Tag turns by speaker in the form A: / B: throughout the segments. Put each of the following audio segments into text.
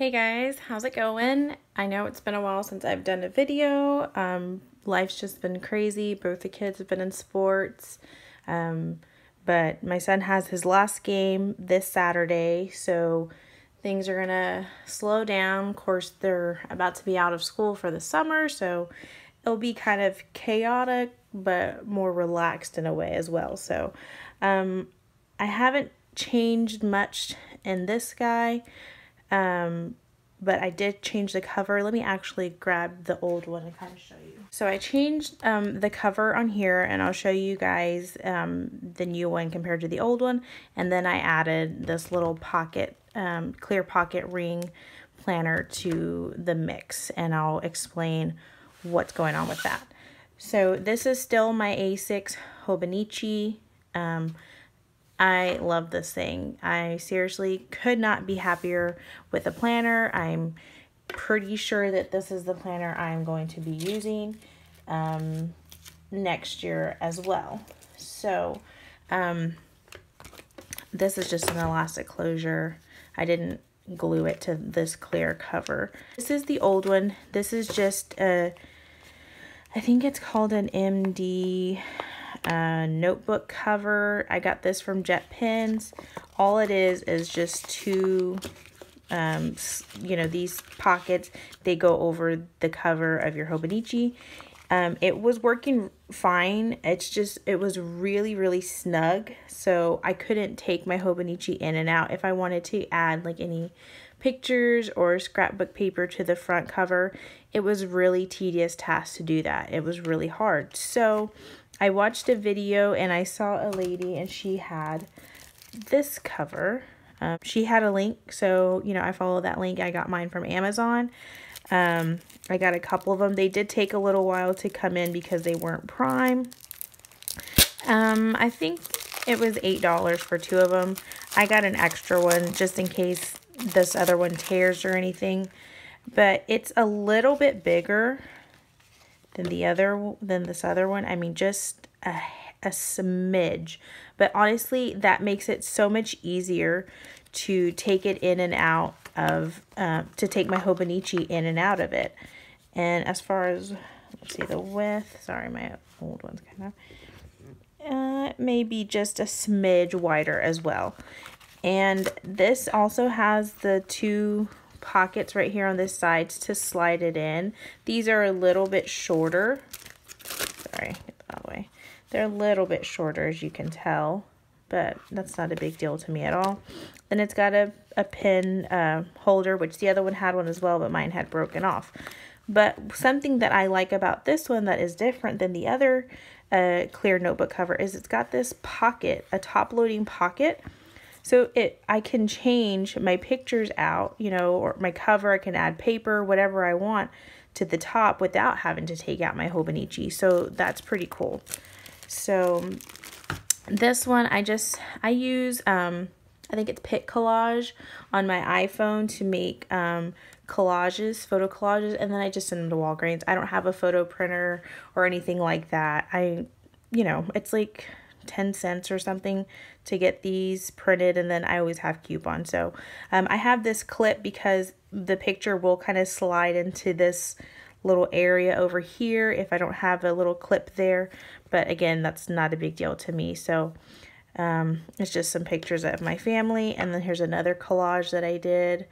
A: Hey guys, how's it going? I know it's been a while since I've done a video. Life's just been crazy. Both the kids have been in sports. But my son has his last game this Saturday, so things are gonna slow down. Of course, they're about to be out of school for the summer, so it'll be kind of chaotic, but more relaxed in a way as well. So I haven't changed much in this guy. But I did change the cover. Let me actually grab the old one and kind of show you. So I changed the cover on here, and I'll show you guys the new one compared to the old one. And then I added this little pocket, clear pocket ring planner to the mix, and I'll explain what's going on with that. So this is still my A6 Hobonichi. I love this thing. I seriously could not be happier with the planner. I'm pretty sure that this is the planner I'm going to be using next year as well. So this is just an elastic closure. I didn't glue it to this clear cover. This is the old one. This is just I think it's called an MD notebook cover. I got this from Jet Pens. All it is just two, these pockets, they go over the cover of your Hobonichi. It was working fine. It was really, really snug. So I couldn't take my Hobonichi in and out. If I wanted to add like any pictures or scrapbook paper to the front cover, it was really tedious task to do that. It was really hard. So I watched a video and I saw a lady and she had this cover. She had a link, so I followed that link. I got mine from Amazon. I got a couple of them. They did take a little while to come in because they weren't prime. I think it was $8 for two of them. I got an extra one just in case this other one tears or anything. But it's a little bit bigger than this other one. I mean, just a smidge. But honestly, that makes it so much easier to take it in and out of, to take my Hobonichi in and out of it. And as far as, let's see, the width, sorry, my old one's kind of, maybe just a smidge wider as well. And this also has the two pockets right here on the sides to slide it in. These are a little bit shorter. Sorry, get that away. They're a little bit shorter, as you can tell, but that's not a big deal to me at all. Then it's got a pen holder, which the other one had one as well, but mine had broken off. But something that I like about this one that is different than the other clear notebook cover is it's got this pocket, a top-loading pocket. So I can change my pictures out, or my cover. I can add paper, whatever I want to the top without having to take out my Hobonichi. So that's pretty cool. So this one, I use, I think it's Pic Collage on my iPhone to make collages, photo collages, and then I just send them to Walgreens. I don't have a photo printer or anything like that. It's like 10 cents or something to get these printed, and then I always have coupons. So I have this clip because the picture will kind of slide into this little area over here if I don't have a little clip there, but again, that's not a big deal to me. So it's just some pictures of my family, and then here's another collage that I did.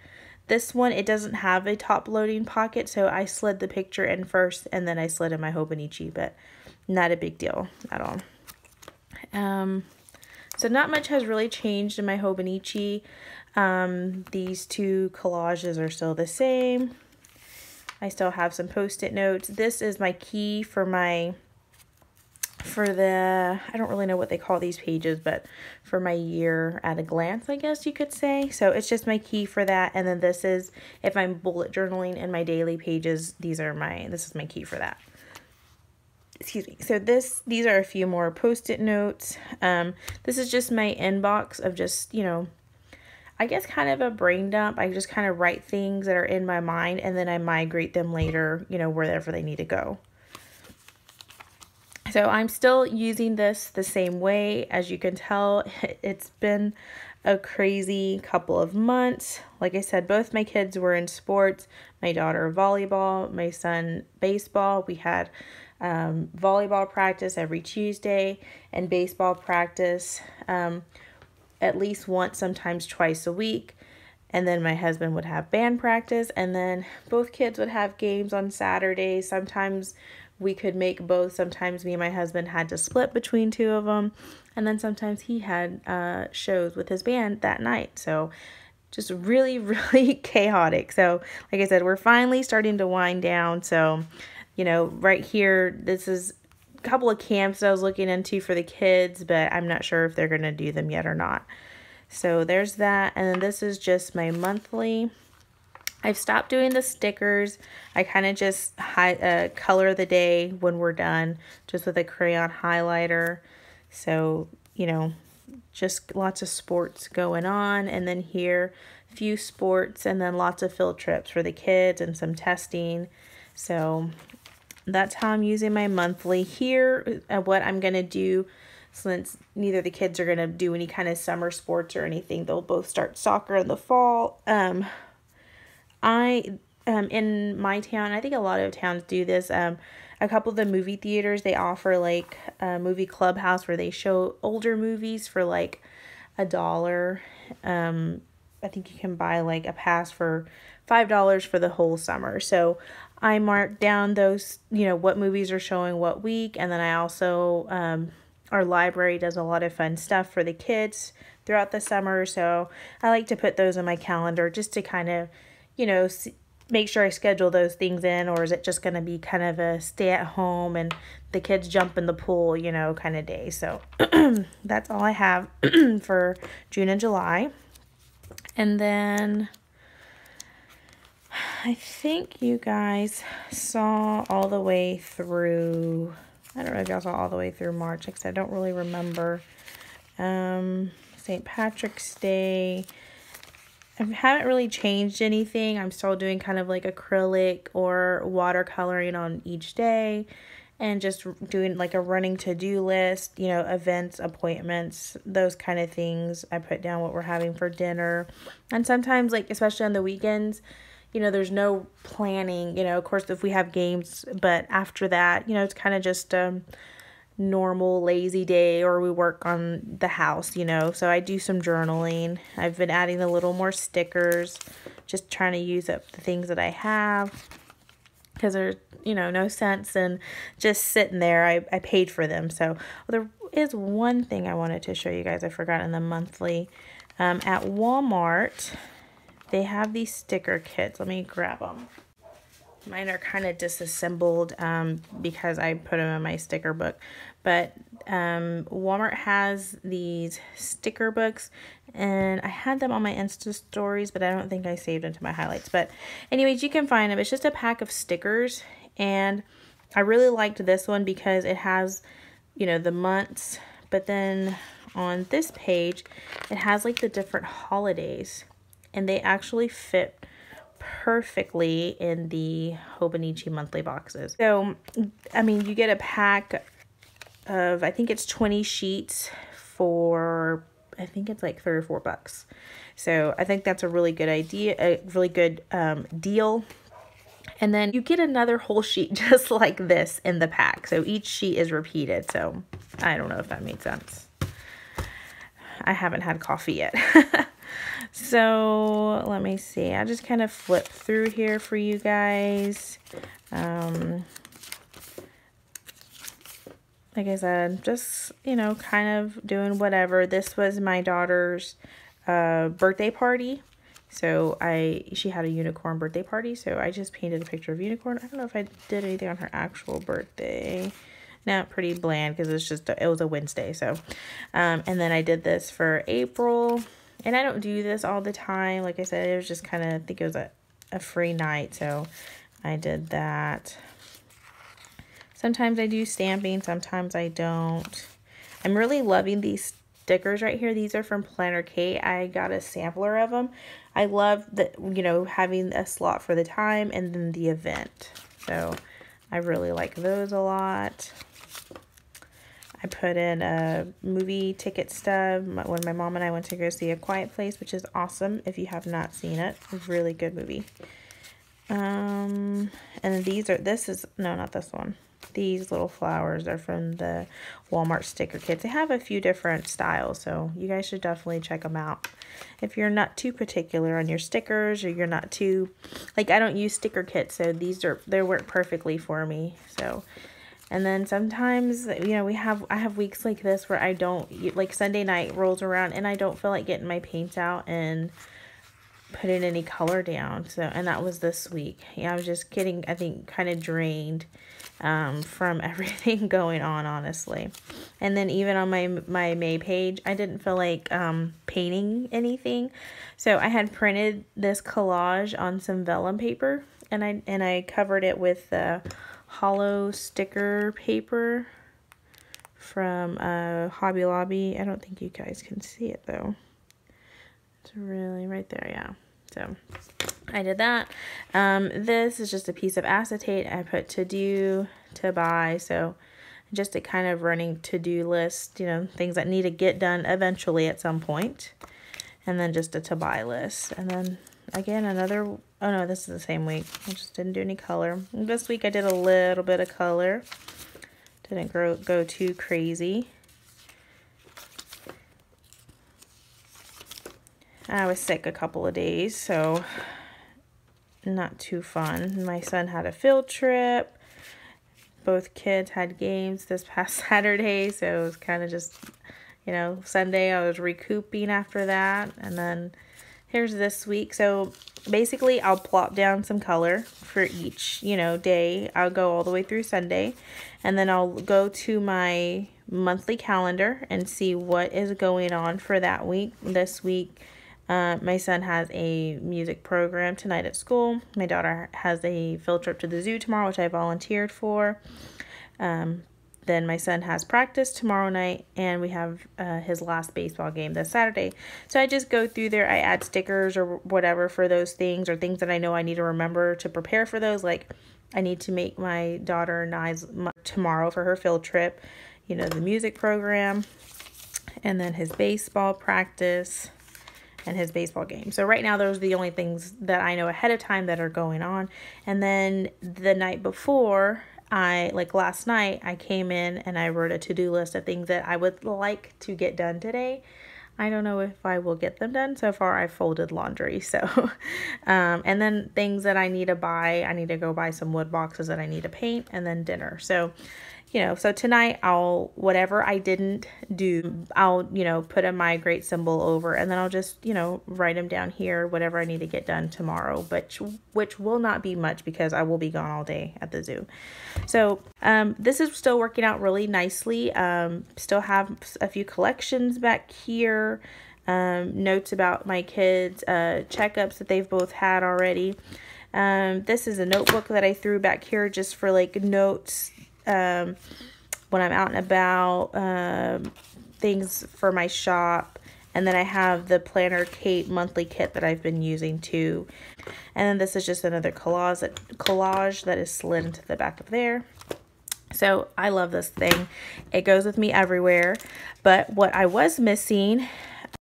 A: This one, it doesn't have a top loading pocket, so I slid the picture in first and then I slid in my Hobonichi, but not a big deal at all. So not much has really changed in my Hobonichi. These two collages are still the same. I still have some post-it notes. This is my key for I don't really know what they call these pages, but for my year at a glance, I guess you could say. So it's just my key for that. And then this is, if I'm bullet journaling in my daily pages, this is my key for that. Excuse me. So these are a few more post-it notes. This is just my inbox of just, I guess kind of a brain dump. I just kind of write things that are in my mind, and then I migrate them later, wherever they need to go. So I'm still using this the same way. As you can tell, it's been a crazy couple of months. Like I said, both my kids were in sports. My daughter volleyball, my son baseball. We had volleyball practice every Tuesday and baseball practice at least once, sometimes twice a week. And then my husband would have band practice, and then both kids would have games on Saturdays. Sometimes we could make both. Sometimes me and my husband had to split between two of them. And then sometimes he had shows with his band that night. So just really, really chaotic. So like I said, we're finally starting to wind down. So, you know, right here, this is a couple of camps I was looking into for the kids, but I'm not sure if they're going to do them yet or not. So there's that. And then this is just my monthly. I've stopped doing the stickers. I kind of just color the day when we're done, just with a crayon highlighter. So, you know, just lots of sports going on. And then here, a few sports, and then lots of field trips for the kids and some testing. So that's how I'm using my monthly. Here, what I'm going to do, since neither of the kids are going to do any kind of summer sports or anything, they'll both start soccer in the fall. In my town, I think a lot of towns do this, a couple of the movie theaters, they offer like a movie clubhouse where they show older movies for like $1. I think you can buy like a pass for $5 for the whole summer. So I mark down those, you know, what movies are showing what week. And then I also, our library does a lot of fun stuff for the kids throughout the summer. So I like to put those in my calendar just to kind of, you know, make sure I schedule those things in, or is it just going to be kind of a stay at home and the kids jump in the pool, you know, kind of day. So that's all I have for June and July. And then I think you guys saw all the way through, I don't know if y'all saw all the way through March, because I don't really remember. St. Patrick's Day. I haven't really changed anything. I'm still doing kind of like acrylic or watercoloring on each day, and just doing like a running to-do list, you know, events, appointments, those kind of things. I put down what we're having for dinner. And sometimes, like, especially on the weekends, you know, there's no planning, you know, of course, if we have games, but after that, you know, it's kind of just normal lazy day, or we work on the house, you know. So I do some journaling. I've been adding a little more stickers, just trying to use up the things that I have, because there's, you know, no sense in just sitting there. I paid for them. So there is one thing I wanted to show you guys. I forgot in the monthly. At Walmart, they have these sticker kits. Let me grab them. Mine are kind of disassembled because I put them in my sticker book. But Walmart has these sticker books, and I had them on my Insta stories, but I don't think I saved them to my highlights. But anyways, you can find them. It's just a pack of stickers, and I really liked this one because it has, you know, the months. But then on this page, it has like the different holidays, and they actually fit perfectly in the Hobonichi monthly boxes. So, I mean, you get a pack of, I think it's 20 sheets for, I think it's like $3 or $4. So I think that's a really good idea, a really good deal. And then you get another whole sheet just like this in the pack. So each sheet is repeated. So I don't know if that made sense. I haven't had coffee yet. So let me see. I just kind of flip through here for you guys. Like I said, just, you know, kind of doing whatever. This was my daughter's birthday party. So she had a unicorn birthday party. So I just painted a picture of unicorn. I don't know if I did anything on her actual birthday. No, pretty bland because it was a Wednesday. So, and then I did this for April. And I don't do this all the time. Like I said, it was just kind of, I think it was a free night. So I did that. Sometimes I do stamping. Sometimes I don't. I'm really loving these stickers right here. These are from Planner Kate. I got a sampler of them. I love that, you know, having a slot for the time and then the event. So I really like those a lot. I put in a movie ticket stub when my mom and I went to go see A Quiet Place, which is awesome if you have not seen it. A really good movie. And this is, no, not this one. These little flowers are from the Walmart sticker kits. They have a few different styles, so you guys should definitely check them out. If you're not too particular on your stickers, or you're not too, like, I don't use sticker kits, so they work perfectly for me. So, and then sometimes, you know, I have weeks like this where I don't, like Sunday night rolls around and I don't feel like getting my paints out and putting any color down. So, and that was this week. Yeah, I was just getting, I think, kind of drained from everything going on, honestly. And then even on my May page, I didn't feel like painting anything. So I had printed this collage on some vellum paper, and I covered it with hollow sticker paper from Hobby Lobby. I don't think you guys can see it though. It's really right there, yeah. So I did that. This is just a piece of acetate I put to do, to buy. So just a kind of running to-do list, you know, things that need to get done eventually at some point. And then just a to-buy list. And then again, another, oh no, this is the same week. I just didn't do any color. This week I did a little bit of color. Didn't go too crazy. I was sick a couple of days, so not too fun. My son had a field trip. Both kids had games this past Saturday, so it was kind of just, you know, Sunday I was recouping after that. And then here's this week. So basically I'll plop down some color for each, you know, day. I'll go all the way through Sunday, and then I'll go to my monthly calendar and see what is going on for that week. This week, my son has a music program tonight at school. My daughter has a field trip to the zoo tomorrow, which I volunteered for. Then my son has practice tomorrow night, and we have his last baseball game this Saturday. So I just go through there. I add stickers or whatever for those things, or things that I know I need to remember to prepare for those. Like I need to make my daughter and I's tomorrow for her field trip, you know, the music program, and then his baseball practice and his baseball game. So right now, those are the only things that I know ahead of time that are going on. And then the night before, like last night, I came in and I wrote a to-do list of things that I would like to get done today. I don't know if I will get them done. So far, I folded laundry. So, and then things that I need to buy. I need to go buy some wood boxes that I need to paint, and then dinner. So, you know, so tonight whatever I didn't do, I'll, you know, put a migrate symbol over, and then I'll just, you know, write them down here, whatever I need to get done tomorrow, but which will not be much because I will be gone all day at the zoo. So, this is still working out really nicely. Still have a few collections back here, notes about my kids, checkups that they've both had already. This is a notebook that I threw back here just for like notes, when I'm out and about, things for my shop. And then I have the Planner Kate monthly kit that I've been using too. And then this is just another collage that is slid into the back of there. So I love this thing. It goes with me everywhere. But what I was missing,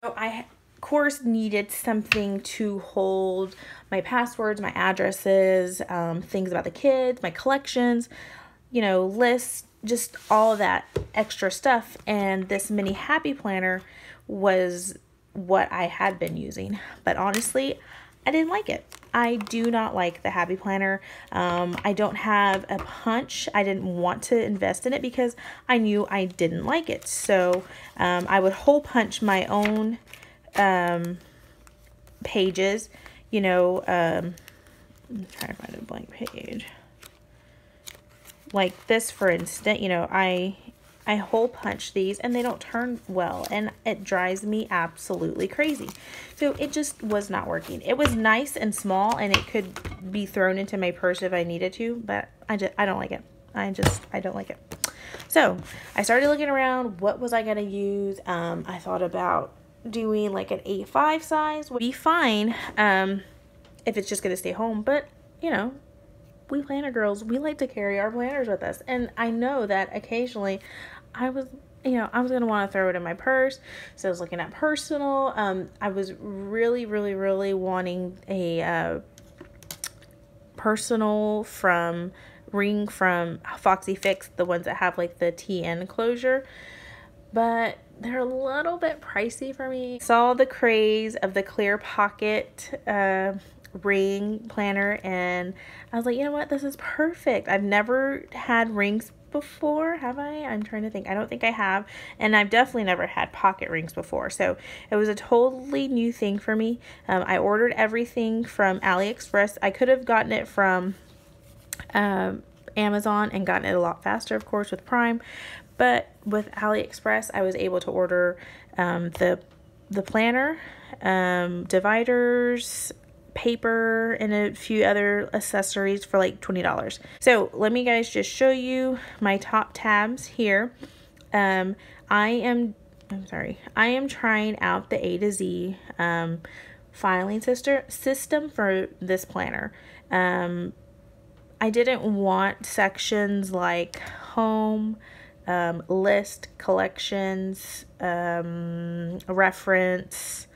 A: I of course needed something to hold my passwords, my addresses, things about the kids, my collections, you know, lists, just all of that extra stuff. And this mini happy planner was what I had been using. But honestly, I didn't like it. I do not like the happy planner. I don't have a punch. I didn't want to invest in it because I knew I didn't like it. So I would hole punch my own pages, you know. I'm trying to find a blank page. Like this, for instance, you know, I hole punch these and they don't turn well, and it drives me absolutely crazy. So it just was not working. It was nice and small, and it could be thrown into my purse if I needed to, but I don't like it. I don't like it. So I started looking around. What was I going to use? I thought about doing like an A5 size would be fine if it's just going to stay home, but you know, we planner girls, we like to carry our planners with us. And I know that occasionally I was you know, I was going to want to throw it in my purse. So I was looking at personal. I was really, really, really wanting a personal ring from Foxy Fix, the ones that have like the TN closure, but they're a little bit pricey for me. Saw the craze of the clear pocket ring planner, and I was like, you know what, this is perfect. I've never had rings before, have I? I'm trying to think. I don't think I have, and I've definitely never had pocket rings before, so it was a totally new thing for me. I ordered everything from AliExpress. I could have gotten it from Amazon and gotten it a lot faster, of course, with Prime, but with AliExpress I was able to order the planner, dividers, paper, and a few other accessories for like $20. So let me guys just show you my top tabs here. I am trying out the A to Z filing system for this planner. I didn't want sections like home, list, collections, reference,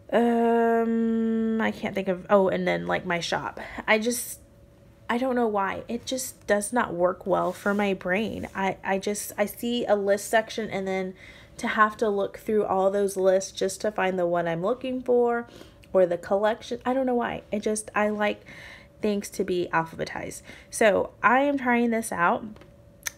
A: I can't think of, oh, and then like my shop. I don't know why. It just does not work well for my brain. I see a list section, and then to have to look through all those lists just to find the one I'm looking for, or the collection. I don't know why. I like things to be alphabetized. So I am trying this out.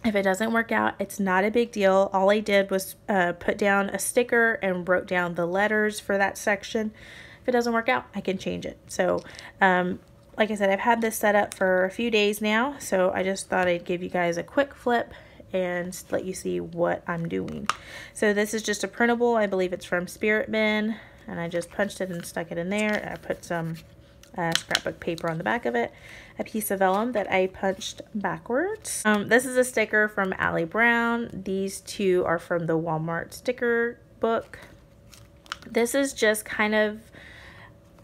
A: If it doesn't work out, it's not a big deal. All I did was put down a sticker and wrote down the letters for that section. If it doesn't work out, I can change it. So like I said, I've had this set up for a few days now, so I just thought I'd give you guys a quick flip and let you see what I'm doing. So this is just a printable. I believe it's from Spirit Bin, and I just punched it and stuck it in there. I put some scrapbook paper on the back of it, a piece of vellum that I punched backwards. This is a sticker from Ali Brown. These two are from the Walmart sticker book. This is just kind of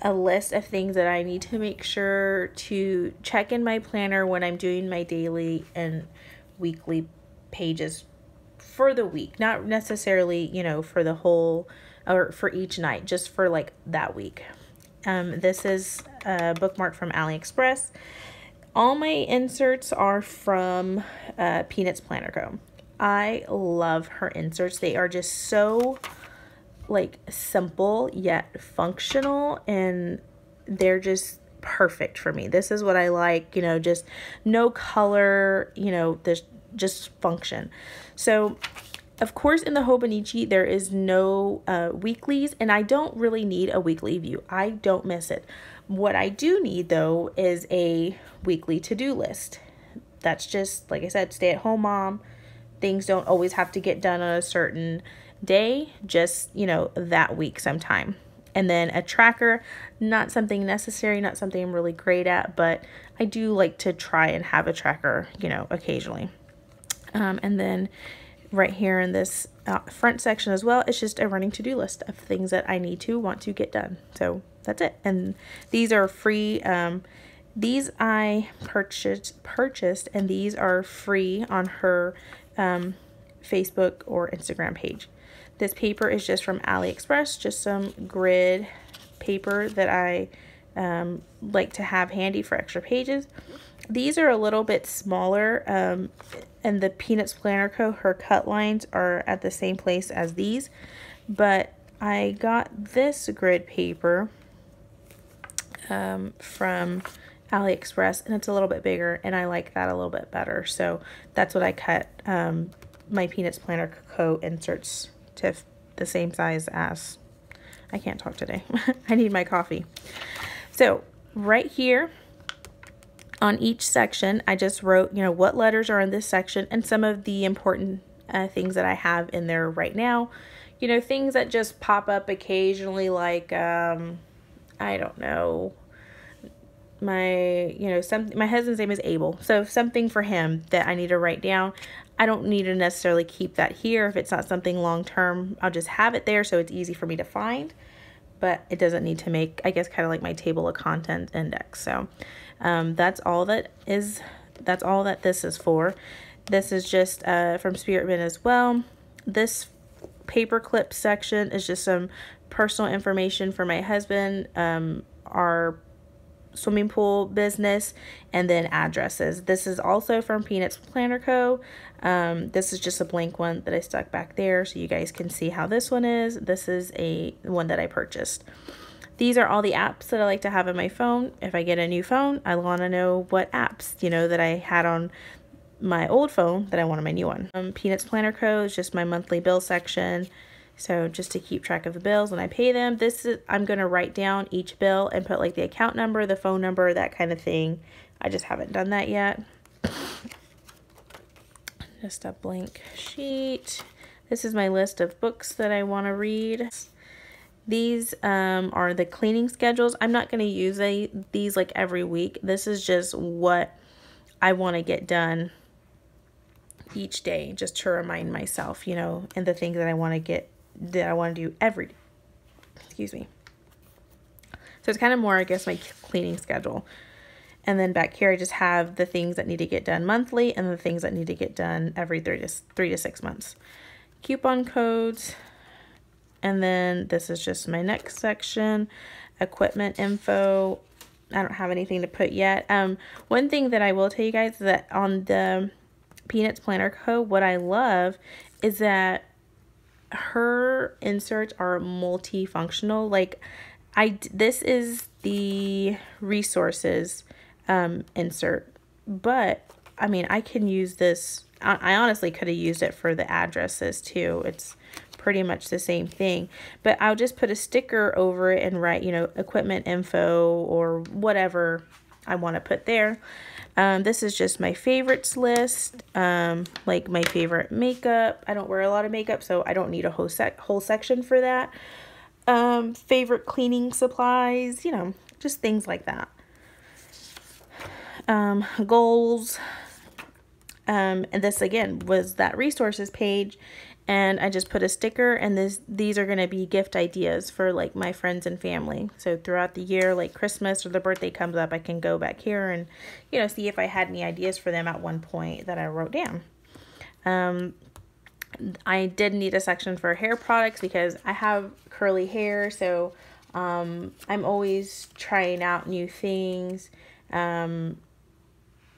A: a list of things that I need to make sure to check in my planner when I'm doing my daily and weekly pages for the week. Not necessarily, you know, for the whole or for each night, just for like that week. This is a bookmark from AliExpress. All my inserts are from Peanuts Planner Co. I love her inserts. They are just so like simple yet functional, and they're just perfect for me. This is what I like, you know, just no color, you know, there's just function. So of course, in the Hobonichi, there is no weeklies, and I don't really need a weekly view. I don't miss it. What I do need, though, is a weekly to-do list. That's just, like I said, stay-at-home mom. Things don't always have to get done on a certain day, just, you know, that week sometime. And then a tracker, not something necessary, not something I'm really great at, but I do like to try and have a tracker, you know, occasionally. And then right here in this front section as well, it's just a running to-do list of things that I want to get done. So that's it. And these are free. These I purchased, and these are free on her Facebook or Instagram page. This paper is just from AliExpress, just some grid paper that I like to have handy for extra pages. These are a little bit smaller, and the Peanuts Planner Co., her cut lines are at the same place as these, but I got this grid paper from AliExpress, and it's a little bit bigger, and I like that a little bit better, so that's what I cut my Peanuts Planner Co. inserts to the same size as. I can't talk today. I need my coffee. So right here on each section, I just wrote, you know, what letters are in this section and some of the important things that I have in there right now. You know, things that just pop up occasionally, like, I don't know, my husband's name is Abel. So something for him that I need to write down. I don't need to necessarily keep that here. If it's not something long term, I'll just have it there so it's easy for me to find. But it doesn't need to make, I guess, kind of like my table of contents index. So that's all that this is for. This is just from Spirit Bin as well. This paper clip section is just some personal information for my husband, our swimming pool business, and then addresses. This is also from Peanuts Planner Co. This is just a blank one that I stuck back there so you guys can see how this one is. This is a one that I purchased. These are all the apps that I like to have on my phone. If I get a new phone, I want to know what apps, you know, that I had on my old phone that I want on my new one. Peanuts Planner Co. is just my monthly bill section. So just to keep track of the bills when I pay them. This is, I'm going to write down each bill and put like the account number, the phone number, that kind of thing. I just haven't done that yet. Just a blank sheet. This is my list of books that I want to read. These are the cleaning schedules. I'm not going to use these like every week. This is just what I want to get done each day, just to remind myself, you know, and the things that I want to do every day. Excuse me. So it's kind of more, I guess, my cleaning schedule. And then back here, I just have the things that need to get done monthly and the things that need to get done every 3 to 6 months. Coupon codes. And then this is just my next section, equipment info. I don't have anything to put yet. One thing that I will tell you guys is that on the Peanuts Planner Co., what I love is that her inserts are multifunctional. Like this is the resources insert, but I mean, I can use this. I honestly could have used it for the addresses too. It's pretty much the same thing, but I'll just put a sticker over it and write, you know, equipment info or whatever I want to put there. This is just my favorites list, like my favorite makeup. I don't wear a lot of makeup, so I don't need a whole section for that. Favorite cleaning supplies, you know, just things like that. Goals. And this again was that resources page, and I just put a sticker, and these are going to be gift ideas for like my friends and family. So throughout the year, like Christmas or the birthday comes up, I can go back here and, you know, see if I had any ideas for them at one point that I wrote down. I did need a section for hair products because I have curly hair, so I'm always trying out new things, you know,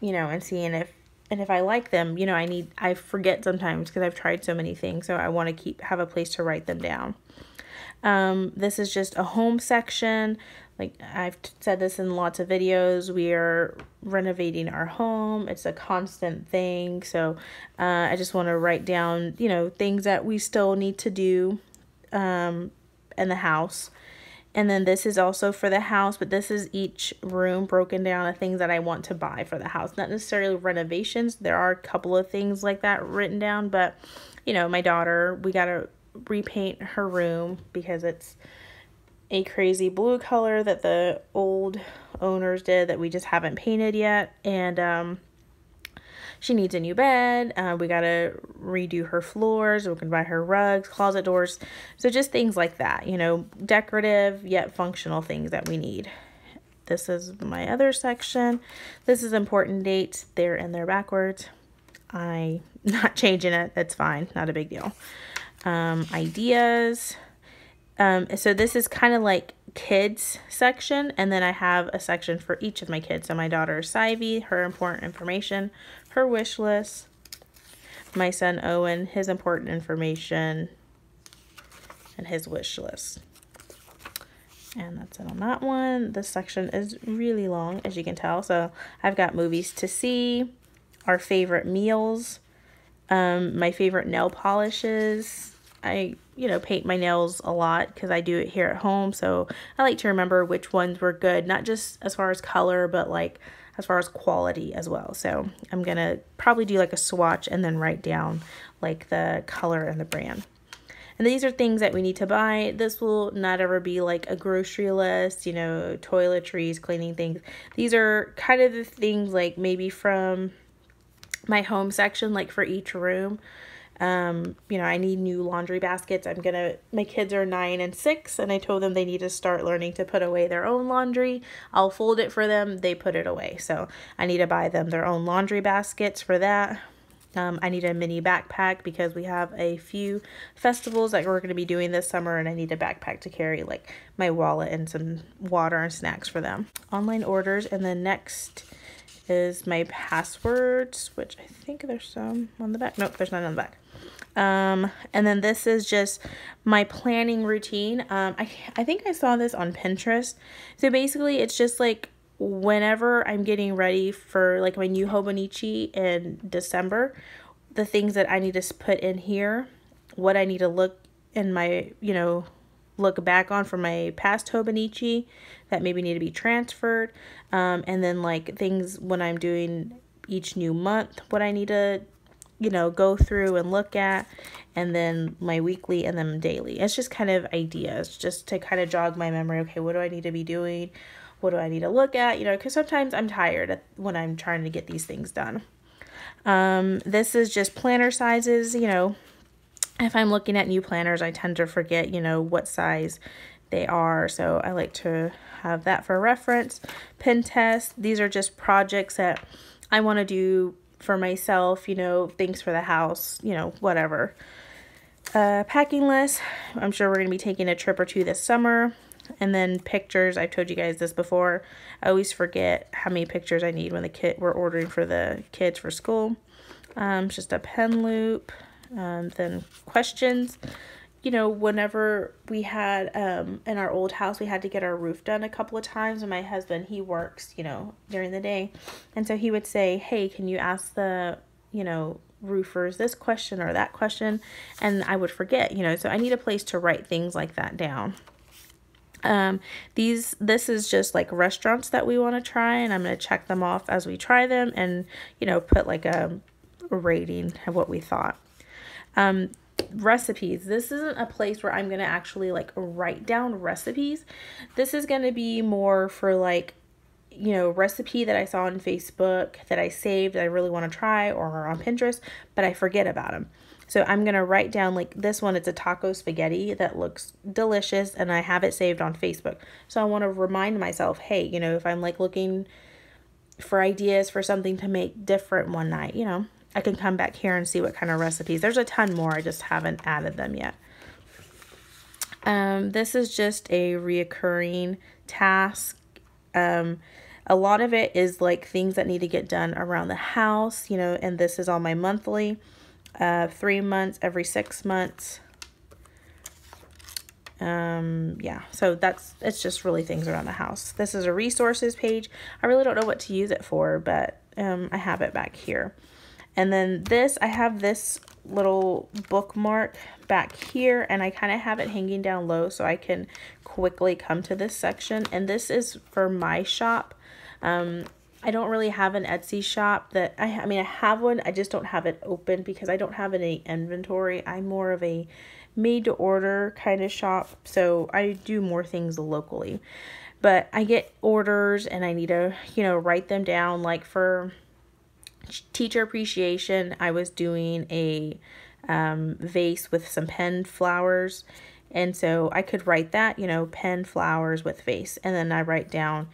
A: and seeing if I like them. You know, I forget sometimes because I've tried so many things, so I want to have a place to write them down. This is just a home section. Like I've said this in lots of videos, we are renovating our home. It's a constant thing. So I just want to write down, you know, things that we still need to do in the house. And then this is also for the house, but this is each room broken down of things that I want to buy for the house. Not necessarily renovations. There are a couple of things like that written down, but, you know, my daughter, we got to repaint her room because it's a crazy blue color that the old owners did that we just haven't painted yet. And she needs a new bed. We got to redo her floors. We can buy her rugs, closet doors. So just things like that, you know, decorative yet functional things that we need. This is my other section. This is important dates. They're in there backwards. I'm not changing it. That's fine. Not a big deal. Ideas. So this is kind of like kids section, and then I have a section for each of my kids. So my daughter Sivy, her important information, her wish list. My son Owen, his important information, and his wish list. And that's it on that one. This section is really long, as you can tell. So I've got movies to see, our favorite meals, my favorite nail polishes. I, you know, paint my nails a lot because I do it here at home. So I like to remember which ones were good, not just as far as color, but like as far as quality as well. So I'm going to probably do like a swatch and then write down like the color and the brand. And these are things that we need to buy. This will not ever be like a grocery list, you know, toiletries, cleaning things. These are kind of the things like maybe from my home section, like for each room. You know, I need new laundry baskets. My kids are 9 and 6, and I told them they need to start learning to put away their own laundry. I'll fold it for them. They put it away. So I need to buy them their own laundry baskets for that. I need a mini backpack because we have a few festivals that we're going to be doing this summer, and I need a backpack to carry like my wallet and some water and snacks for them. Online orders, and then next is my passwords, which I think there's some on the back. Nope, there's none on the back. And then this is just my planning routine. I think I saw this on Pinterest. So basically it's just like whenever I'm getting ready for like my new Hobonichi in December, the things that I need to put in here, what I need to look in my, look back on from my past Hobonichi that maybe need to be transferred. And then like things when I'm doing each new month, what I need to, go through and look at, and then my weekly and then daily. It's just kind of ideas just to kind of jog my memory. Okay, what do I need to be doing? What do I need to look at? Because sometimes I'm tired when I'm trying to get these things done. This is just planner sizes. If I'm looking at new planners, I tend to forget, what size they are. So I like to have that for reference. Pen test. These are just projects that I want to do for myself, things for the house, whatever. Packing list. I'm sure we're going to be taking a trip or two this summer. And then pictures. I've told you guys this before. I always forget how many pictures I need when we're ordering for the kids for school. Just a pen loop. Then questions. Whenever we had in our old house, we had to get our roof done a couple of times. And my husband, he works, during the day. And so he would say, hey, can you ask the, roofers this question or that question? And I would forget, so I need a place to write things like that down. This is just like restaurants that we want to try, and I'm going to check them off as we try them and, put like a rating of what we thought. Recipes. This isn't a place where I'm going to actually like write down recipes. This is going to be more for like, recipe that I saw on Facebook that I saved that I really want to try, or on Pinterest, but I forget about them. So I'm going to write down like this one. It's a taco spaghetti that looks delicious, and I have it saved on Facebook. So I want to remind myself, hey, if I'm like looking for ideas for something to make different one night, I can come back here and see what kind of recipes. There's a ton more. I just haven't added them yet. This is just a reoccurring task. A lot of it is like things that need to get done around the house, and this is all my monthly. 3 months, every 6 months. Yeah, so it's just really things around the house. This is a resources page. I really don't know what to use it for, but I have it back here. And then I have this little bookmark back here, and I kind of have it hanging down low so I can quickly come to this section. And this is for my shop. I don't really have an Etsy shop that I have one. I just don't have it open because I don't have any inventory. I'm more of a made to order kind of shop. So I do more things locally, but I get orders and I need to, write them down. Like for teacher appreciation, I was doing a vase with some pen flowers. And so I could write that, pen flowers with vase. And then I write down,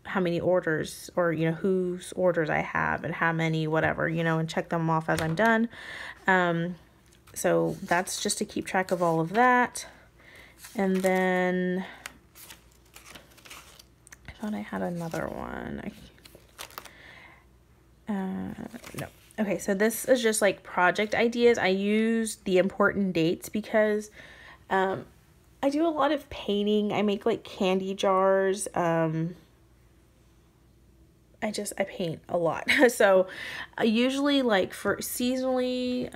A: how many orders, or whose orders I have and how many, whatever, and check them off as I'm done. So that's just to keep track of all of that. And then I thought I had another one. No. Okay, so this is just like project ideas. I use the important dates because I do a lot of painting. I make like candy jars. I paint a lot. So usually like for seasonally,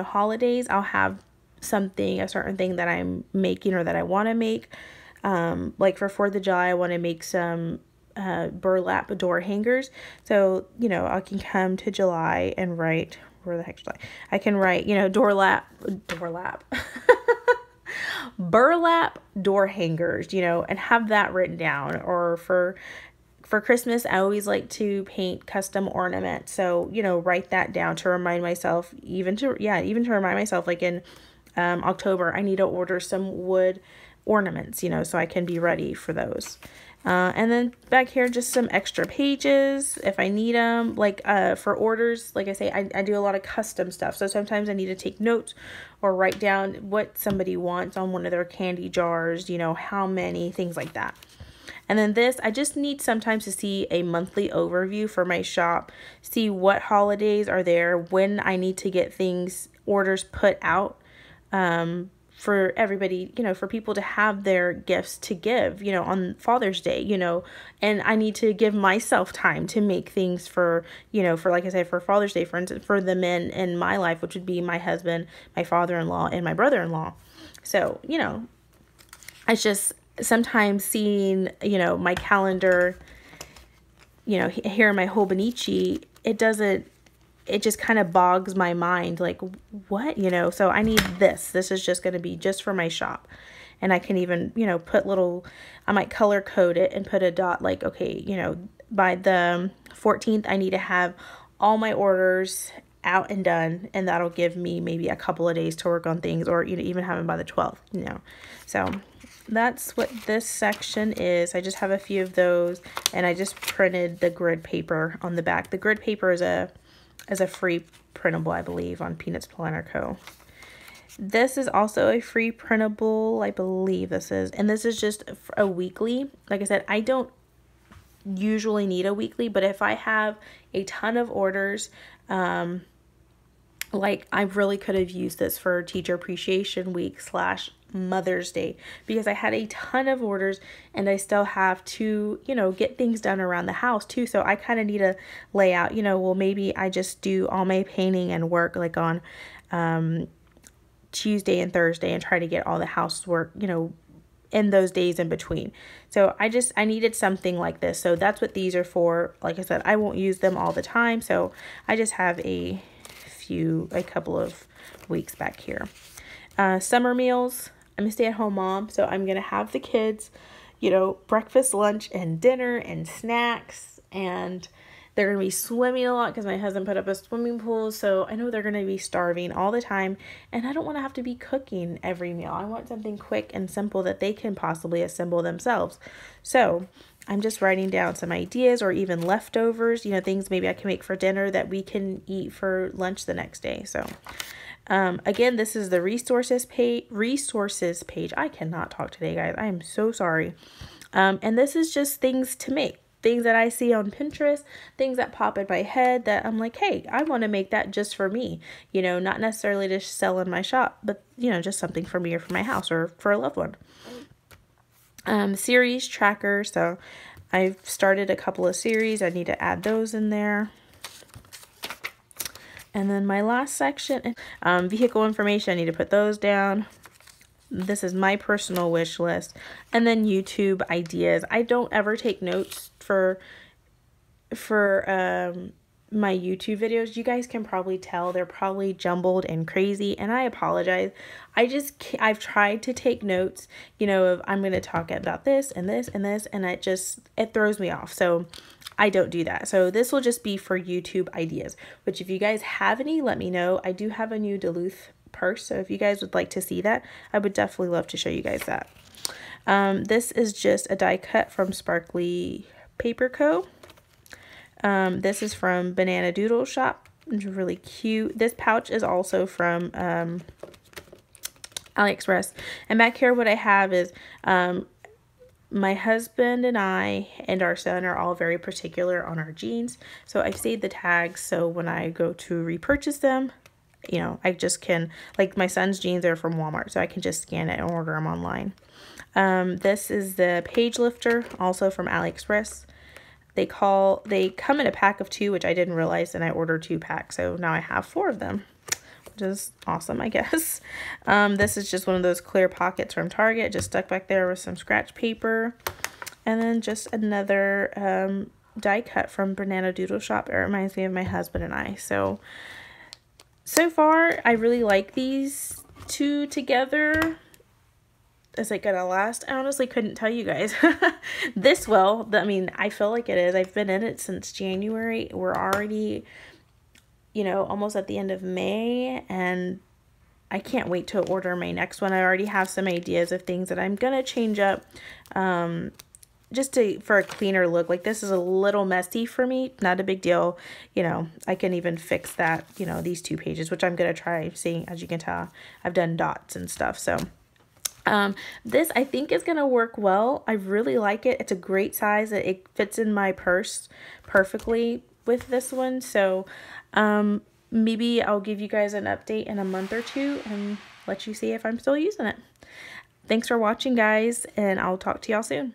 A: holidays, I'll have a certain thing that I'm making or that I want to make. Like for 4th of July, I want to make some burlap door hangers. So, I can come to July and write, where the heck's July? I can write, burlap door hangers, and have that written down. Or for Christmas, I always like to paint custom ornaments. So, write that down to remind myself, even to remind myself, like in October, I need to order some wood ornaments, you know, so I can be ready for those. And then back here, just some extra pages if I need them. Like for orders, like I say, I do a lot of custom stuff. So sometimes I need to take notes or write down what somebody wants on one of their candy jars, you know, how many, things like that. And then this, I just need sometimes to see a monthly overview for my shop, see what holidays are there, when I need to get things, orders put out, for everybody, you know, for people to have their gifts to give, you know, on Father's Day, you know, and I need to give myself time to make things for, you know, for, like I said, for Father's Day, for instance, for the men in my life, which would be my husband, my father-in-law, and my brother-in-law. So, you know, it's just sometimes seeing, you know, my calendar, you know, here in my Hobonichi, it just kind of bogs my mind, like, what, you know, so I need this. This is just going to be just for my shop. And I can even, you know, put little, I might color code it and put a dot, like, okay, you know, by the 14th, I need to have all my orders out and done, and that'll give me maybe a couple of days to work on things, or, you know, even have them by the 12th, you know. So that's what this section is. I just have a few of those, and I just printed the grid paper on the back. The grid paper is a free printable, I believe, on Peanuts Planner Co. This is also a free printable, I believe this is, and this is just a weekly. Like I said, I don't usually need a weekly, but if I have a ton of orders, like I really could have used this for Teacher Appreciation Week / Mother's Day, because I had a ton of orders and I still have to, you know, get things done around the house too. So I kind of need a layout, you know, well, maybe I just do all my painting and work like on Tuesday and Thursday and try to get all the housework, you know, in those days in between. So I needed something like this. So that's what these are for. Like I said, I won't use them all the time. So I just have a couple of weeks back here. Summer meals. I'm a stay-at-home mom, so I'm going to have the kids, you know, breakfast, lunch, and dinner, and snacks, and they're going to be swimming a lot because my husband put up a swimming pool, so I know they're going to be starving all the time, and I don't want to have to be cooking every meal. I want something quick and simple that they can possibly assemble themselves. So I'm just writing down some ideas, or even leftovers, you know, things maybe I can make for dinner that we can eat for lunch the next day. So again, this is the resources page. I cannot talk today, guys. I am so sorry. And this is just things to make, things that I see on Pinterest, things that pop in my head that I'm like, hey, I want to make that just for me, you know, not necessarily to sell in my shop, but, you know, just something for me or for my house or for a loved one. Series tracker. So I've started a couple of series. I need to add those in there. And then my last section, vehicle information, I need to put those down. This is my personal wish list. And then YouTube ideas. I don't ever take notes for my YouTube videos. You guys can probably tell they're probably jumbled and crazy, and I apologize. I've tried to take notes, you know, of I'm going to talk about this and this and this, and it throws me off. So I don't do that. So this will just be for YouTube ideas, which if you guys have any, let me know. I do have a new Duluth purse, so if you guys would like to see that, I would definitely love to show you guys that. This is just a die cut from Sparkly Paper Co. This is from Banana Doodle Shop. It's really cute. This pouch is also from AliExpress. And back here what I have is my husband and I and our son are all very particular on our jeans. So I've saved the tags, so when I go to repurchase them, you know, I just can, like my son's jeans are from Walmart, so I can just scan it and order them online. This is the page lifter, also from AliExpress. They come in a pack of 2, which I didn't realize, and I ordered 2 packs, so now I have 4 of them, which is awesome, I guess. This is just one of those clear pockets from Target, just stuck back there with some scratch paper. And then just another die cut from Banana Doodle Shop. It reminds me of my husband and I. So far, I really like these 2 together. Is it gonna last? I honestly couldn't tell you guys this well. I mean, I feel like it is. I've been in it since January. We're already, you know, almost at the end of May, and I can't wait to order my next one. I already have some ideas of things that I'm gonna change up, just for a cleaner look. Like, this is a little messy for me, not a big deal. You know, I can even fix that, you know, these 2 pages, which I'm gonna try. Seeing, as you can tell, I've done dots and stuff. So this I think is gonna work well. I really like it. It's a great size. It fits in my purse perfectly with this one. So maybe I'll give you guys an update in a month or 2 and let you see if I'm still using it. Thanks for watching, guys, and I'll talk to y'all soon.